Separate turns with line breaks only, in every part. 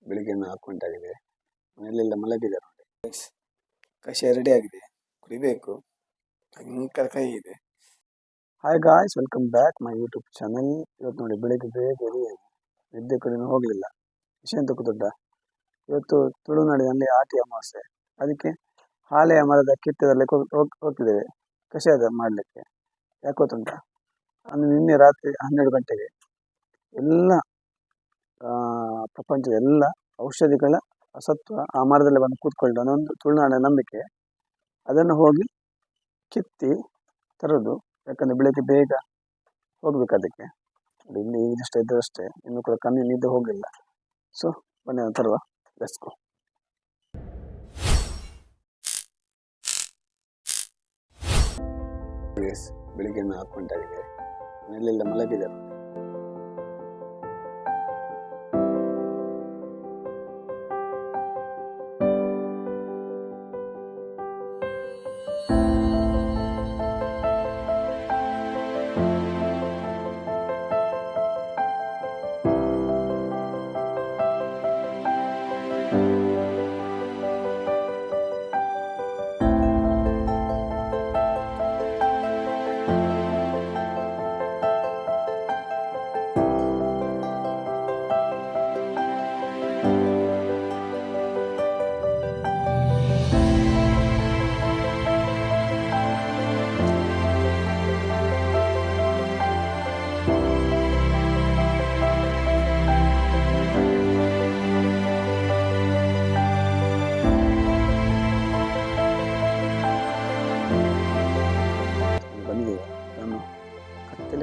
ಬೆಳಿಗ್ಗೆ 4 ಗಂಟೆ ಆಗಿದೆ. ಮನೆಯಲ್ಲೆಲ್ಲ ಮಲಗಿದ್ದಾರೆ ನೋಡಿ. ಕಷಾಯ ರೆಡಿ ಆಗಿದೆ, ಕುಡಿಬೇಕು. ಭಯಂಕರ ಕೈ ಇದೆ. Hi guys, welcome back my YouTube channel. ಇವತ್ತು ನೋಡಿ ಬೆಳಿಗ್ಗೆ ಬೇಗ ನಿದ್ದೆ ಕಡೆನೂ ಹೋಗಲಿಲ್ಲ. ವಿಷಯ ಎಂತ ಗೊತ್ತುಂಟ, ಇವತ್ತು ತುಳುನಾಡಿನಲ್ಲಿ ಆಟಿ ಅಮಾವಾಸ್ಯೆ. ಅದಕ್ಕೆ ಹಾಲೆಯ ಮರದ ಕಿತ್ತದಲ್ಲಿ ಹೋಗ್ತಿದ್ದೇವೆ ಕಷಾಯದ ಮಾಡಲಿಕ್ಕೆ. ಯಾಕೆ ಗೊತ್ತುಂಟ, ಅಂದ್ರೆ ನಿನ್ನೆ ರಾತ್ರಿ 12 ಗಂಟೆಗೆ ಎಲ್ಲ ಪ್ರಪಂಚದ ಎಲ್ಲ ಔಷಧಿಗಳ ಸತ್ವ ಆ ಮರದಲ್ಲಿ ಬಂದು ಕೂತ್ಕೊಂಡು ಅನ್ನೊಂದು ತುಳುನಾಡಿನ ನಂಬಿಕೆ. ಅದನ್ನು ಹೋಗಿ ಕಿತ್ತಿ ತರೋದು, ಯಾಕಂದ್ರೆ ಬೆಳಿಗ್ಗೆ ಬೇಗ ಹೋಗ್ಬೇಕು ಅದಕ್ಕೆ. ಇಲ್ಲಿ ಈಗಷ್ಟೇ ಇದ್ದರಷ್ಟೇ, ಇನ್ನು ಕೂಡ ಕಣ್ಣು ನಿದ್ದೆ ಹೋಗಿಲ್ಲ. ಸೊ ಬನ್ನಿ ತರುವ, ಲೆಟ್ಸ್ ಗೋ. ಬೆಳಿಗ್ಗೆ 4 ಗಂಟೆ ಆಗಿದೆ, ಮನೆಯಲ್ಲೆಲ್ಲ ಮಲಗಿದ್ದಾರೆ.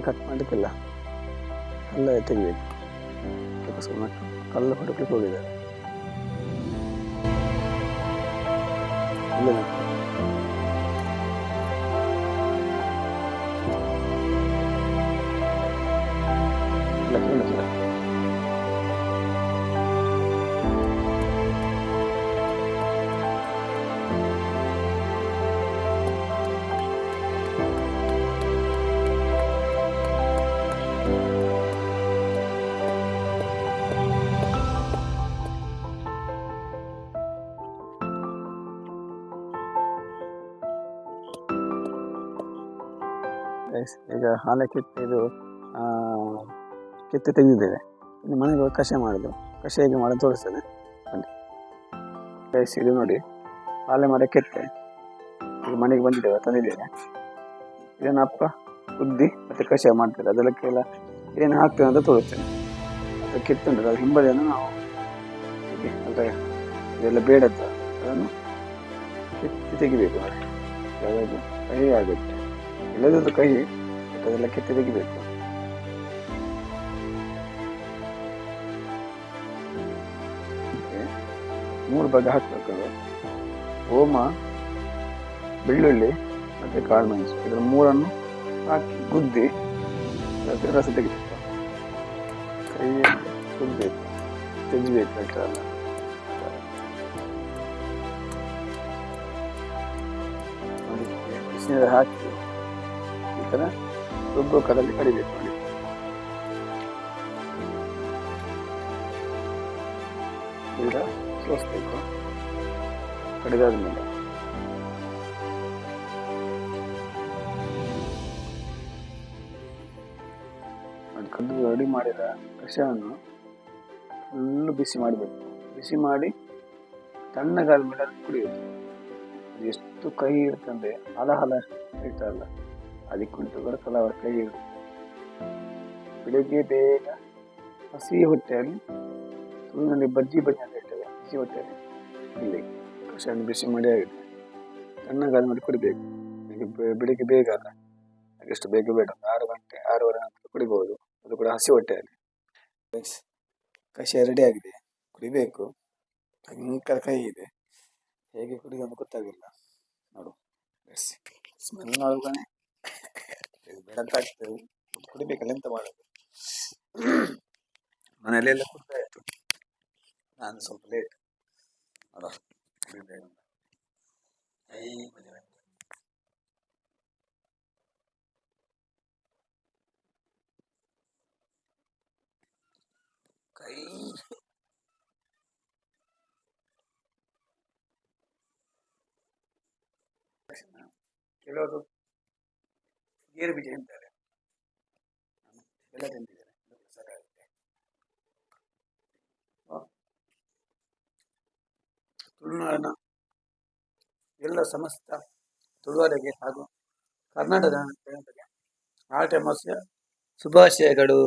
ಕಟ್ ಮಾಡಲಿಕ್ಕಿಲ್ಲ, ಕಲ್ಲ ತೆಗಿಬೇಕು. ಅದಕ್ಕೋಸ್ಕರ ಮಕ್ಕಳು ಕಲ್ಲು ಹುಡುಕ್ಲಿಕ್ಕೆ ಹೋಗಿದ್ದಾರೆ. ಈಗ ಹಾಲೆ ಕಿತ್ತಿದ್ದು ಕಿತ್ತು ತೆಗೆದಿದ್ದೇವೆ. ಇನ್ನು ಮನೆಗೆ ಹೋಗಿ ಕಷಾಯ ಮಾಡೋದು. ಕಷಾಯ ಹೇಗೆ ಮಾಡೋದು ತೋರಿಸ್ತೇನೆ ಬನ್ನಿ. ಗೈಸ್, ಇದು ನೋಡಿ ಹಾಲೆ ಮರ ಕೆತ್ತೆ ಈಗ ಮನೆಗೆ ಬಂದಿದ್ದೇವೆ, ತಂದಿದ್ದೇವೆ. ಇದನ್ನು ಅಪ್ಪ ಕುದ್ದಿ ಮತ್ತು ಕಷಾಯ ಮಾಡ್ತಾರೆ. ಅದಕ್ಕೆಲ್ಲ ಏನು ಹಾಕ್ತೇವೆ ಅಂತ ತೋರಿಸ್ತೇನೆ. ಅದು ಕಿತ್ತುಂಟು, ಅದು ಹಿಂಬದಿಯನ್ನು ನಾವು ಅಂದರೆ ಇದೆಲ್ಲ ಬೇಡದ್ದು ಅದನ್ನು ಕಿತ್ತಿ ತೆಗಿಬೇಕು. ಯಾವುದು ಕಹಿ ಆಗುತ್ತೆ, ಇಲ್ಲದಿದ್ದು ಕಹಿ, ಅದೆಲ್ಲ ಕಿತ್ತಿ ತೆಗಿಬೇಕು. ಮೂರು ಭಾಗ ಹಾಕಬೇಕು. ಓಮ, ಬೆಳ್ಳುಳ್ಳಿ ಮತ್ತು ಕಾಳು ಮೆಣಸು, ಇದರ ಮೂರನ್ನು ಹಾಕಿ ಗುದ್ದಿ ಅದಕ್ಕೆ ರಸ ತೆಗಿಬೇಕು. ಕೈಯಲ್ಲಿ ಕುದ್ದಬೇಕು, ತೆಗಿಬೇಕು ಅಷ್ಟಲ್ಲ. ಬಿಸಿನೀರು ಹಾಕಿ ಈ ಥರ ರುಬ್ಬೋ ಕಡಲ್ಲಿ ಕಡಿಬೇಕು ನೋಡಿ. ಈಗ ಸೋಸ್ಬೇಕು. ಕಡಿದಾದ ಮೇಲೆ ಅದು ಕದ್ದು ರೆಡಿ ಮಾಡಿದ ಕಷಾಯವನ್ನು ಫುಲ್ಲು ಬಿಸಿ ಮಾಡಬೇಕು. ಬಿಸಿ ಮಾಡಿ ತಣ್ಣಗಾದ ಮೇಲೆ ಅದು ಕುಡಿಯೋದು. ಅದು ಎಷ್ಟು ಕಹಿ ಇರ್ತಂದ್ರೆ ಹಲ ಇರ್ತಲ್ಲ, ಅದಕ್ಕುಂಟು ಕೆಲವರ ಕೈ ಇರುತ್ತೆ. ಬೆಳಿಗ್ಗೆ ಬೇಗ ಹಸಿ ಹೊಟ್ಟೆಯಲ್ಲಿ, ತುಳುನಲ್ಲಿ ಬಜ್ಜಿ ಅಂತ ಹೇಳ್ತೇವೆ, ಹಸಿ ಹೊಟ್ಟೆಯಲ್ಲಿ ಇಲ್ಲಿ ಕಷಾಯ ಬಿಸಿ ಮಾಡಿ ಆಗಿದೆ. ತಣ್ಣಗಾದ ಮಾಡಿ ಕುಡಿಬೇಕು. ಬೆಳಿಗ್ಗೆ ಬೇಗ ಅಲ್ಲ, ಅದೆಷ್ಟು ಬೇಗ ಬೇಡ, 6 ಗಂಟೆ 6:30 ನಂತರ ಕುಡಿಬಹುದು. ಅದು ಕೂಡ ಹಸಿ ಹೊಟ್ಟೆಯಲ್ಲಿ. ಕಷಾಯ ರೆಡಿ ಆಗಿದೆ, ಕುಡಿಬೇಕು. ಭಯಂಕರ ಕಹಿ ಇದೆ, ಹೇಗೆ ಕುಡಿಯೋದು ಗೊತ್ತಾಗಿಲ್ಲ. ನೋಡು, ಸ್ಮೆಲ್ ನೋಡ್ತಾನೆ ಬೆಳಕಾಗ್ತದೆ. ಕುಡಿಬೇಕಲ್ಲ, ಎಂತ ಮಾಡೋದು. ಮನೆಯಲ್ಲೆಲ್ಲ ಕುಡ್ತಾ ಇತ್ತು, ನಾನು ಸ್ವಲ್ಪ ಲೇಟ್. ನೋಡ ಕೈ ತಕ್ಷಣ ಕೆಲವರು ಗೇರು ಬೀಜ ತಿಂತಾರೆ, ಬೆಲ್ಲ ತಿಂತಿದ್ದಾರೆ, ಸಾಕಾಗುತ್ತೆ. ತುಳುನಾಡಿನ ಎಲ್ಲ ಸಮಸ್ತ ತುಳುವರಿಗೆ ಹಾಗೂ ಕರ್ನಾಟಕದ ಜನತೆಗೆ ಆಟ ಅಮಾವಾಸ್ಯೆಯ ಶುಭಾಶಯಗಳು.